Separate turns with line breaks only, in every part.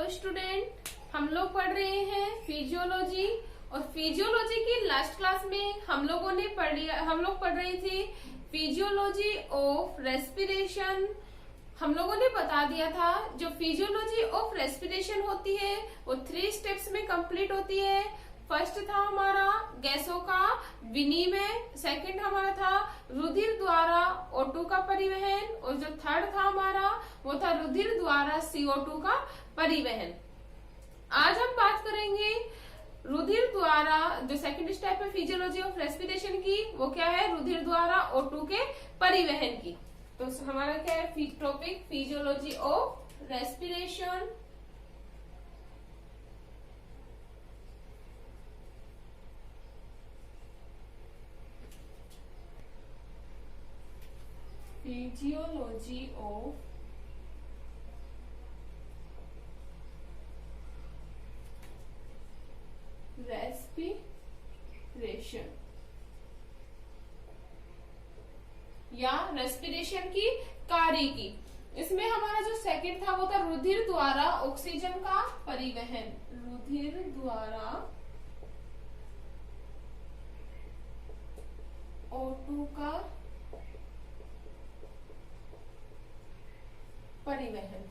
Student, हम लोग पढ़ रहे हैं फिजियोलॉजी। और फिजियोलॉजी की लास्ट क्लास में हम लोग पढ़ रहे थे फिजियोलॉजी ऑफ रेस्पिरेशन। हम लोगों ने बता दिया था जो फिजियोलॉजी ऑफ रेस्पिरेशन होती है वो 3 स्टेप्स में कंप्लीट होती है। फर्स्ट था हमारा गैसों का विनिमय, सेकंड हमारा था रुधिर द्वारा O2 का परिवहन, और जो थर्ड था हमारा वो था रुधिर द्वारा CO2 का परिवहन। आज हम बात करेंगे रुधिर द्वारा, जो सेकंड स्टेप है फिजियोलॉजी ऑफ रेस्पिरेशन की, वो क्या है, रुधिर द्वारा O2 के परिवहन की। तो हमारा क्या है topic, physiology of respiration. Physiology of respiration या रेस्पिरेशन की कार्य की। इसमें हमारा जो सेकंड था वो था रुधिर द्वारा ऑक्सीजन का परिवहन, रुधिर द्वारा O2 का परिवहन।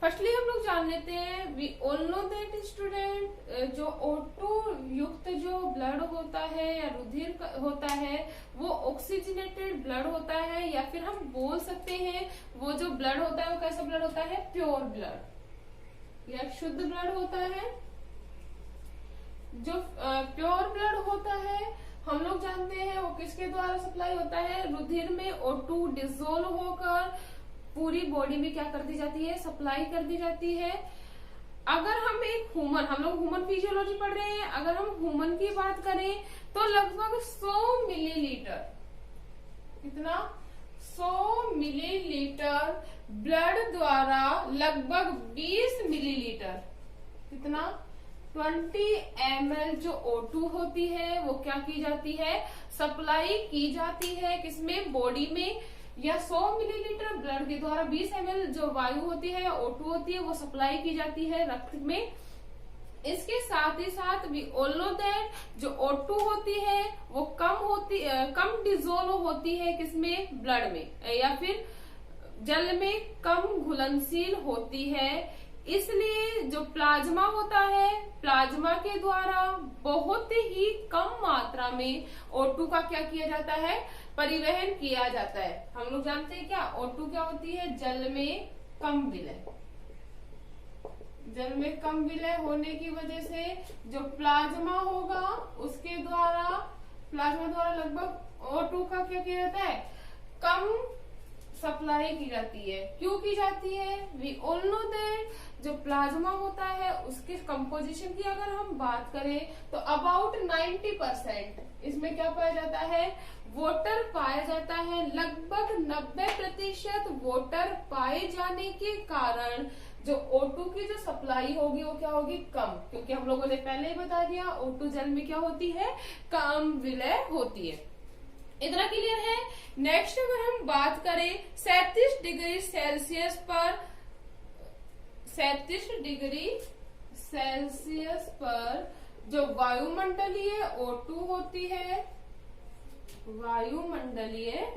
फर्स्टली हम लोग जान लेते हैं, we all know that student, जो O2 युक्त जो ब्लड होता है या रुधिर होता है वो ऑक्सीजनेटेड ब्लड होता है, या फिर हम बोल सकते हैं वो जो ब्लड होता है वो कैसा ब्लड होता है, प्योर ब्लड या शुद्ध ब्लड होता है। जो प्योर ब्लड होता है हम लोग जानते हैं वो किसके द्वारा सप्लाई होता है, रुधिर में O2 डिसोल्व होकर पूरी बॉडी में क्या कर दी जाती है, सप्लाई कर दी जाती है। अगर हम हम लोग ह्यूमन फिजियोलॉजी पढ़ रहे हैं, अगर हम ह्यूमन की बात करें तो लगभग 100 मिलीलीटर, कितना, 100 मिलीलीटर ब्लड द्वारा लगभग 20 मिलीलीटर, कितना, 20 ml जो O2 होती है वो क्या की जाती है, सप्लाई की जाती है किसमें, बॉडी में। या 100 मिलीलीटर ब्लड के द्वारा 20 ml जो वायु होती है, O2 होती है, वो सप्लाई की जाती है रक्त में। इसके साथ ही साथ वी ऑल नो दैट जो O2 होती है वो कम डिसोल्व होती है किसमें, ब्लड में, या फिर जल में कम घुलनशील होती है। इसलिए जो प्लाज्मा होता है, प्लाज्मा के द्वारा बहुत ही कम मात्रा में O2 का क्या किया जाता है, परिवहन किया जाता है। हम लोग जानते हैं क्या, O2 क्या होती है, जल में कम विलय। जल में कम विलय होने की वजह से जो प्लाज्मा होगा उसके द्वारा, प्लाज्मा द्वारा लगभग O2 का क्या किया जाता है, कम सप्लाई की जाती है। क्यों की जाती है, वी ऑल नो दैट जो प्लाज्मा होता है उसके कंपोजिशन की अगर हम बात करें तो अबाउट 90% इसमें क्या पाया जाता है, वाटर पाया जाता है। लगभग 90% वाटर पाए जाने के कारण जो O2 की जो सप्लाई होगी वो क्या होगी, कम, क्योंकि हम लोगों ने पहले ही बता दिया O2 जल में क्या होती है, कम विलय होती है। इतना क्लियर है। नेक्स्ट अगर हम बात करें 37 डिग्री सेल्सियस पर, 37 डिग्री सेल्सियस पर जो वायुमंडलीय O2 होती है, वायुमंडलीय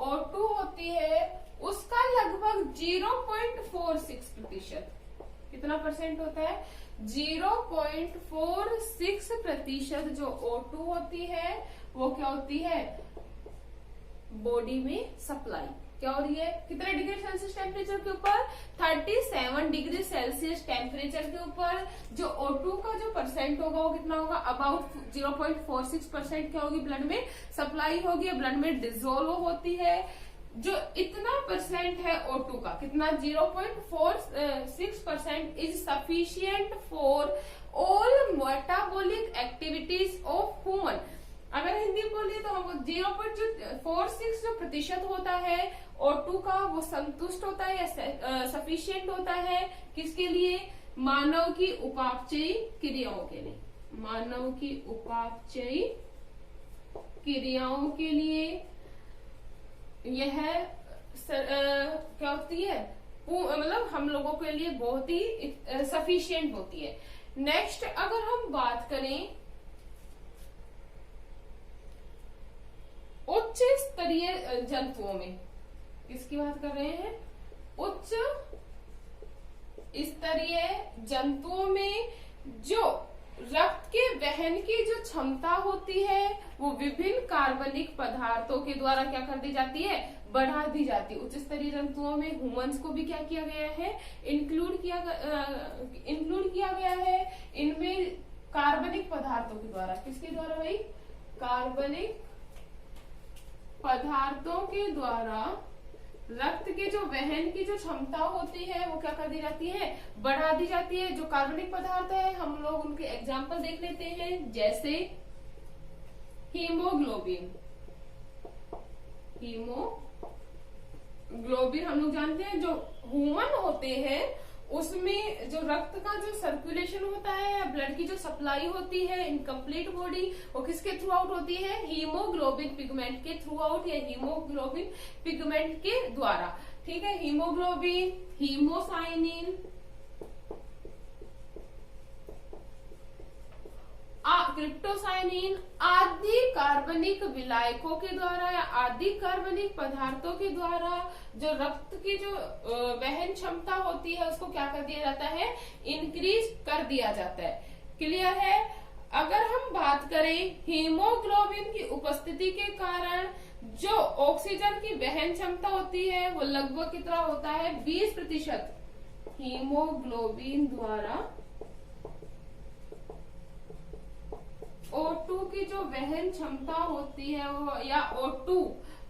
O2 होती है उसका लगभग 0.46%, कितना परसेंट होता है, 0.46% जो O2 होती है वो क्या होती है, बॉडी में सप्लाई क्या हो रही है, कितने डिग्री सेल्सियस टेम्परेचर के ऊपर, 37 डिग्री सेल्सियस टेम्परेचर के ऊपर जो O2 का जो परसेंट होगा वो कितना होगा, अबाउट 0.46% क्या होगी, ब्लड में सप्लाई होगी, ब्लड में डिसोल्व होती है। जो इतना परसेंट है O2 का, कितना, 0.46% is sufficient for all metabolic activities of human. अगर हिंदी बोलिए तो हमको 0.46 जो प्रतिशत होता है O2 का वो संतुष्ट होता है या सफिशियंट होता है, किसके लिए, मानव की उपापचयी क्रियाओं के लिए, मानव की उपापचयी क्रियाओं के लिए। यह क्या होती है, मतलब हम लोगों के लिए बहुत ही सफिशिएंट होती है। नेक्स्ट अगर हम बात करें उच्च स्तरीय जंतुओं में, किसकी बात कर रहे हैं? उच्च स्तरीय जंतुओं में जो रक्त के वहन की जो क्षमता होती है वो विभिन्न कार्बनिक पदार्थों के द्वारा क्या कर दी जाती है? बढ़ा दी जाती है। उच्च स्तरीय जंतुओं में ह्यूमंस को भी क्या किया गया है? इंक्लूड किया गया है इनमें कार्बनिक पदार्थों के द्वारा। किसके द्वारा भाई? कार्बनिक पदार्थों के द्वारा रक्त के जो वहन की जो क्षमता होती है वो क्या कर दी जाती है? बढ़ा दी जाती है। जो कार्बनिक पदार्थ है हम लोग उनके एग्जाम्पल देख लेते हैं, जैसे हीमोग्लोबिन। हीमोग्लोबिन हम लोग जानते हैं जो ह्यूमन होते हैं उसमें जो रक्त का जो सर्कुलेशन होता है या ब्लड की जो सप्लाई होती है इन कंप्लीट बॉडी, वो किसके थ्रू आउट होती है? हीमोग्लोबिन पिगमेंट के थ्रू आउट या हीमोग्लोबिन पिगमेंट के द्वारा। ठीक है, हीमोग्लोबिन, हीमोसाइनिन, क्रिप्टोसाइनिन आदि कार्बनिक विलायकों के द्वारा या आदि कार्बनिक पदार्थों के द्वारा जो रक्त की जो वहन क्षमता होती है उसको क्या कर दिया जाता है? इंक्रीज कर दिया जाता है। क्लियर है? अगर हम बात करें हीमोग्लोबिन की उपस्थिति के कारण जो ऑक्सीजन की वहन क्षमता होती है वो लगभग कितना होता है? 20%। हीमोग्लोबिन द्वारा O2 की जो वहन क्षमता होती है वो, या O2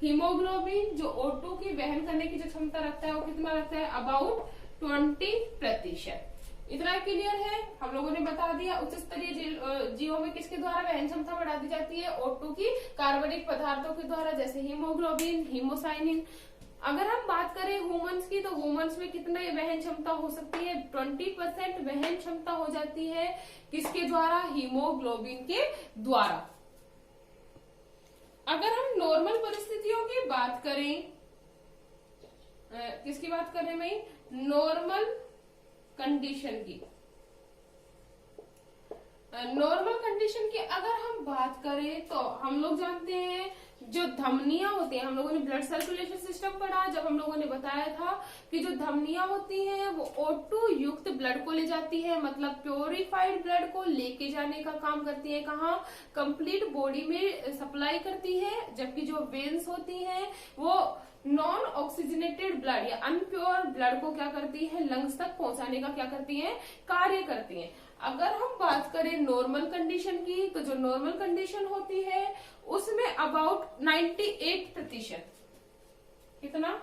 हीमोग्लोबिन जो O2 की वहन करने की जो क्षमता रखता है वो कितना रखता है? अबाउट 20%। इतना क्लियर है? हम लोगों ने बता दिया उच्च स्तरीय जीवों में किसके द्वारा वहन क्षमता बढ़ा दी जाती है? O2 की कार्बनिक पदार्थों के द्वारा, जैसे हीमोग्लोबिन, हीमोसाइनिन। अगर हम बात करें ह्यूमंस की तो ह्यूमंस में कितना वहन क्षमता हो सकती है? 20% वहन क्षमता हो जाती है। किसके द्वारा? हीमोग्लोबिन के द्वारा। अगर हम नॉर्मल परिस्थितियों की बात करें, किसकी बात कर रहे हैं भाई? नॉर्मल कंडीशन की। नॉर्मल कंडीशन की अगर हम बात करें तो हम लोग जानते हैं जो धमनियां होती हैं, हम लोगों ने ब्लड सर्कुलेशन सिस्टम पढ़ा जब हम लोगों ने बताया था कि जो धमनियां होती हैं वो O2 युक्त ब्लड को ले जाती है, मतलब प्योरिफाइड ब्लड को लेके जाने का काम करती है। कहाँ? कंप्लीट बॉडी में सप्लाई करती है। जबकि जो वेन्स होती हैं वो नॉन ऑक्सीजनेटेड ब्लड या अनप्योर ब्लड को क्या करती है? लंग्स तक पहुंचाने का क्या करती है? कार्य करती है। अगर हम बात करें नॉर्मल कंडीशन की तो जो नॉर्मल कंडीशन होती है उसमें अबाउट 98%, कितना?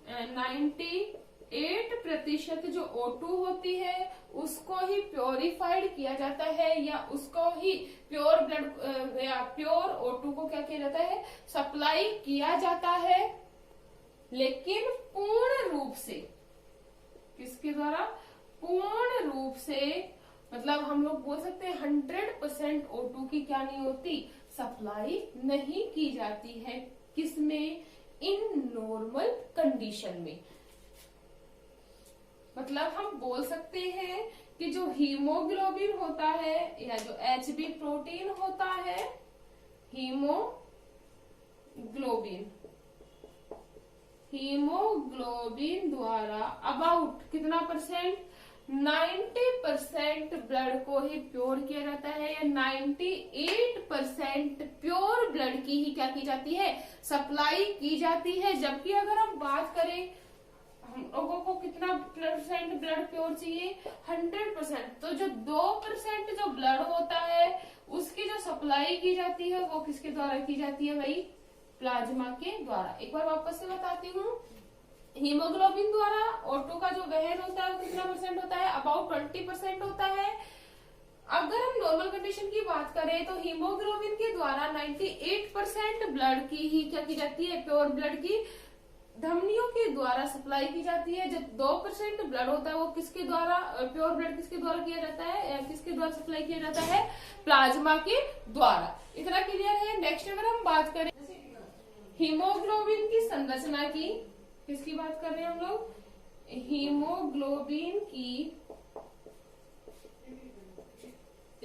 98% जो O2 होती है उसको ही प्योरिफाइड किया जाता है या उसको ही प्योर ब्लड या प्योर O2 को क्या किया जाता है? सप्लाई किया जाता है। लेकिन पूर्ण रूप से किसके द्वारा? पूर्ण रूप से, मतलब हम लोग बोल सकते हैं 100% O2 की क्या नहीं होती? सप्लाई नहीं की जाती है। किसमें? इन नॉर्मल कंडीशन में। मतलब हम बोल सकते हैं कि जो हीमोग्लोबिन होता है या जो HB प्रोटीन होता है, हीमोग्लोबिन द्वारा अबाउट कितना परसेंट? 90% ब्लड को ही प्योर किया जाता है या 98% प्योर ब्लड की ही क्या की जाती है? सप्लाई की जाती है। जबकि अगर हम बात करें हम लोगों को कितना परसेंट ब्लड प्योर चाहिए? 100%। तो जो 2% जो ब्लड होता है उसकी जो सप्लाई की जाती है वो किसके द्वारा की जाती है भाई? प्लाज्मा के द्वारा। एक बार वापस से बताती हूँ, हीमोग्लोबिन द्वारा O2 का जो वहन होता है वो कितना परसेंट होता है? अबाउट 20% होता है। अगर हम नॉर्मल कंडीशन की बात करें तो हीमोग्लोबिन के द्वारा 98% ब्लड की ही क्या की जाती है? प्योर ब्लड की धमनियों के द्वारा सप्लाई की जाती है। जब 2% ब्लड होता है वो किसके द्वारा? प्योर ब्लड किसके द्वारा किया जाता है या किसके द्वारा सप्लाई किया जाता है? प्लाज्मा के द्वारा। इतना क्लियर है? नेक्स्ट अगर हम बात करें हीमोग्लोबिन की संरचना की, किसकी बात कर रहे हैं हम लोग? हीमोग्लोबिन की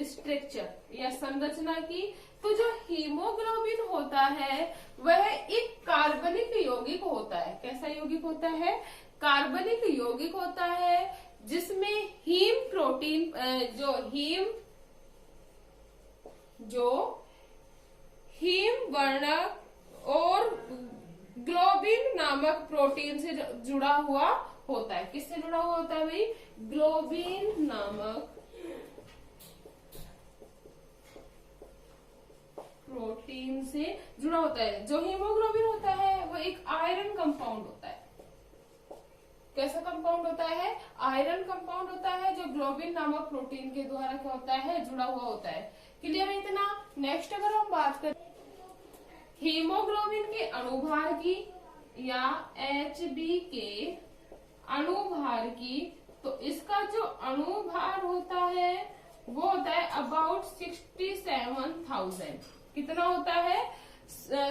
स्ट्रक्चर या संरचना की, तो जो हीमोग्लोबिन होता है वह एक कार्बनिक यौगिक होता है। कैसा यौगिक होता है? कार्बनिक यौगिक होता है, जिसमें हीम प्रोटीन जो हीम वर्णक और ग्लोबिन नामक प्रोटीन से जुड़ा हुआ होता है। किससे जुड़ा हुआ होता है भाई? ग्लोबिन नामक प्रोटीन से जुड़ा होता है। जो हीमोग्लोबिन होता है वो एक आयरन कंपाउंड होता है। कैसा कंपाउंड होता है? आयरन कंपाउंड होता है, जो ग्लोबिन नामक प्रोटीन के द्वारा क्या होता है? जुड़ा हुआ होता है। क्लियर है इतना? नेक्स्ट अगर हम बात करें हीमोग्लोबिन के अणुभार की या Hb के अणुभार की, तो इसका जो अणुभार होता है वो होता है अबाउट 67,000। कितना होता है?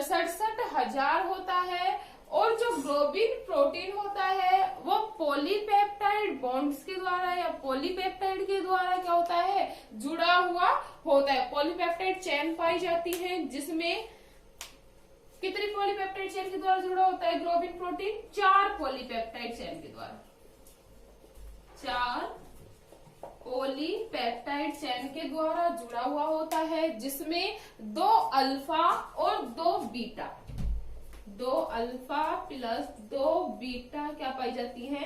67,000 होता है। और जो ग्लोबिन प्रोटीन होता है वो पॉलीपेप्टाइड बॉन्ड्स के द्वारा या पॉलीपेप्टाइड के द्वारा क्या होता है? जुड़ा हुआ होता है। पॉलीपेप्टाइड चेन पाई जाती है, जिसमें कितनी पॉलीपेप्टाइड चेन के द्वारा जुड़ा होता है ग्लोबिन प्रोटीन? 4 पॉलीपेप्टाइड चेन के द्वारा। 4 पॉलीपेप्टाइड चेन के द्वारा जुड़ा हुआ होता है, जिसमें 2 अल्फा और 2 बीटा, 2 अल्फा प्लस 2 बीटा क्या पाई जाती है?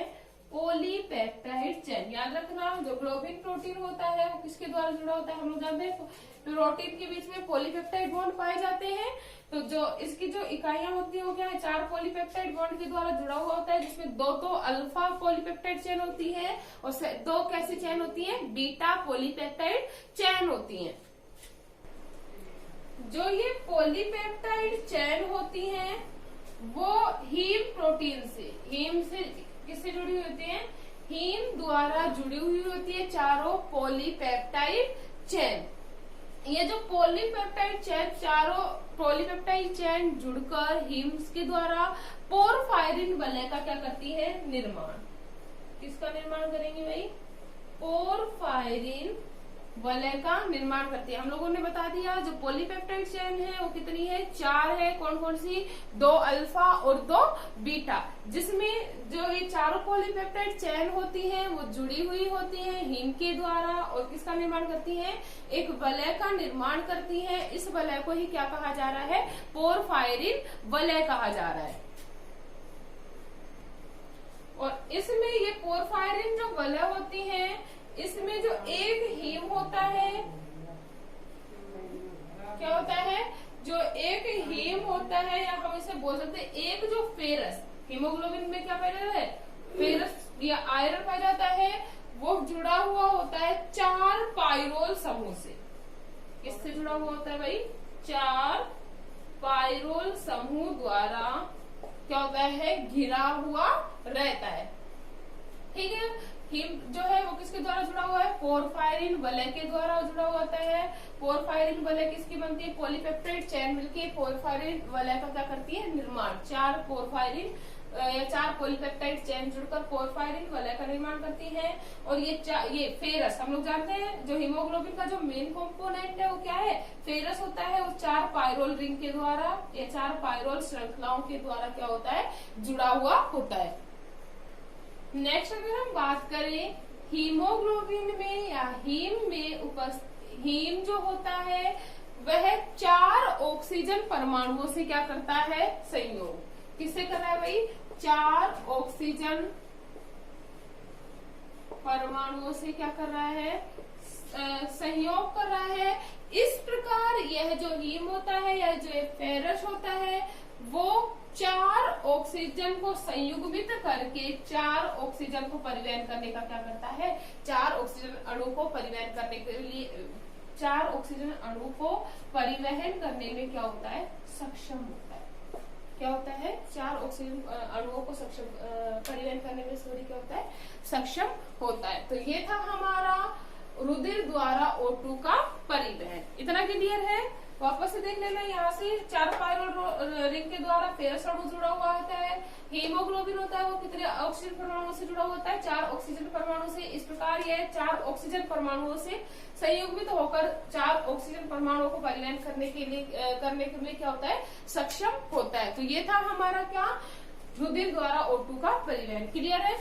Polypeptide chain. याद रखना, जो ग्लोबिन प्रोटीन होता है वो किसके द्वारा जुड़ा होता है? हम लोग जानते हैं प्रोटीन के बीच में पॉलीपेप्टाइड बॉन्ड पाए जाते हैं। तो जो इसकी जो इकाइयां होती है वो क्या है? 4 पॉलीपेप्टाइड बॉन्ड के द्वारा जुड़ा हुआ होता है, जिसमें 2 अल्फा पॉलीपेप्टाइड चेन होती है और 2 कैसी चेन होती है? बीटा पॉलीपेप्टाइड चेन होती है। जो ये पॉलीपेप्टाइड चेन होती है वो हीम प्रोटीन से, हीम से किससे जुड़ी हुई होती है? हीम द्वारा जुड़ी हुई होती है 4 पॉलीपेप्टाइड चेन। ये जो पॉलीपेप्टाइड चेन, 4 पॉलीपेप्टाइड चेन जुड़कर हीम्स के द्वारा पोरफायरिन वलय का क्या करती है? निर्माण। किसका निर्माण करेंगे भाई? पोरफायरिन वलय का निर्माण करती है। हम लोगों ने बता दिया जो पॉलीपेप्टाइड चेन है वो कितनी है? 4 है। कौन कौन सी? 2 अल्फा और 2 बीटा, जिसमें जो ये 4 पॉलीपेप्टाइड चेन होती है वो जुड़ी हुई होती है हीम के द्वारा और किसका निर्माण करती है? एक वलय का निर्माण करती है। इस वलय को ही क्या कहा जा रहा है? पोरफायरिन वलय कहा जा रहा है। और इसमें ये पोरफायरिन जो वलय होती है, इसमें जो एक हीम होता है, क्या होता है? जो एक हीम होता है, या हम इसे बोल सकते हैं एक जो फेरस, हीमोग्लोबिन में क्या पाया जाता है? फेरस या आयरन पाया जाता है, वो जुड़ा हुआ होता है 4 पाइरोल समूह से। किससे जुड़ा हुआ होता है भाई? 4 पाइरोल समूह द्वारा क्या होता है? घिरा हुआ रहता है। ठीक है। हीम जो है वो किसके द्वारा जुड़ा हुआ है? पोरफायरिन वलय के द्वारा जुड़ा हुआ होता है। पोरफायरिन वलय किसकी बनती है? पॉलीपेप्टाइड चेन मिलके पोरफायरिन वलय का क्या करती है? निर्माण। 4 पोरफायरिन या 4 पॉलीपेप्टाइड चेन जुड़कर पोरफायरिन वलय का निर्माण करती है। और ये फेरस, हम लोग जानते हैं जो हीमोग्लोबिन का जो मेन कंपोनेंट है वो क्या है? फेरस होता है। वो 4 पाइरोल रिंग के द्वारा या 4 पाइरोल श्रृंखलाओं के द्वारा क्या होता है? जुड़ा हुआ होता है। नेक्स्ट अगर हम बात करें हीमोग्लोबिन में या हीम में उपस्थित, हीम जो होता है वह 4 ऑक्सीजन परमाणुओं से क्या करता है? संयोग। किससे कर रहा है भाई? 4 ऑक्सीजन परमाणुओं से क्या कर रहा है? संयोग कर रहा है। इस प्रकार यह जो हीम होता है या जो फेरस होता है वो 4 ऑक्सीजन को संयुग्मित करके 4 ऑक्सीजन को परिवहन करने का क्या करता है? 4 ऑक्सीजन अणु को परिवहन करने के लिए 4 ऑक्सीजन अणु को परिवहन करने में क्या होता है? सक्षम होता है। क्या होता है? 4 ऑक्सीजन अणुओं को सक्षम परिवहन करने में क्या होता है? सक्षम होता है। तो ये था हमारा रुधिर द्वारा O2 का परिवहन। इतना क्लियर है? वापस से देख लेना, यहाँ से 4 पायरोल रिंग के द्वारा फेरस अणु जुड़ा हुआ होता है। हीमोग्लोबिन होता है वो कितने ऑक्सीजन परमाणु से जुड़ा होता है, 4 ऑक्सीजन परमाणु से। इस प्रकार यह 4 ऑक्सीजन परमाणुओं से संयुग्मित होकर 4 ऑक्सीजन परमाणुओं को परिवहन करने के लिए क्या होता है, सक्षम होता है। तो ये था हमारा क्या, रुधिर द्वारा O2 का परिवहन। क्लियर है।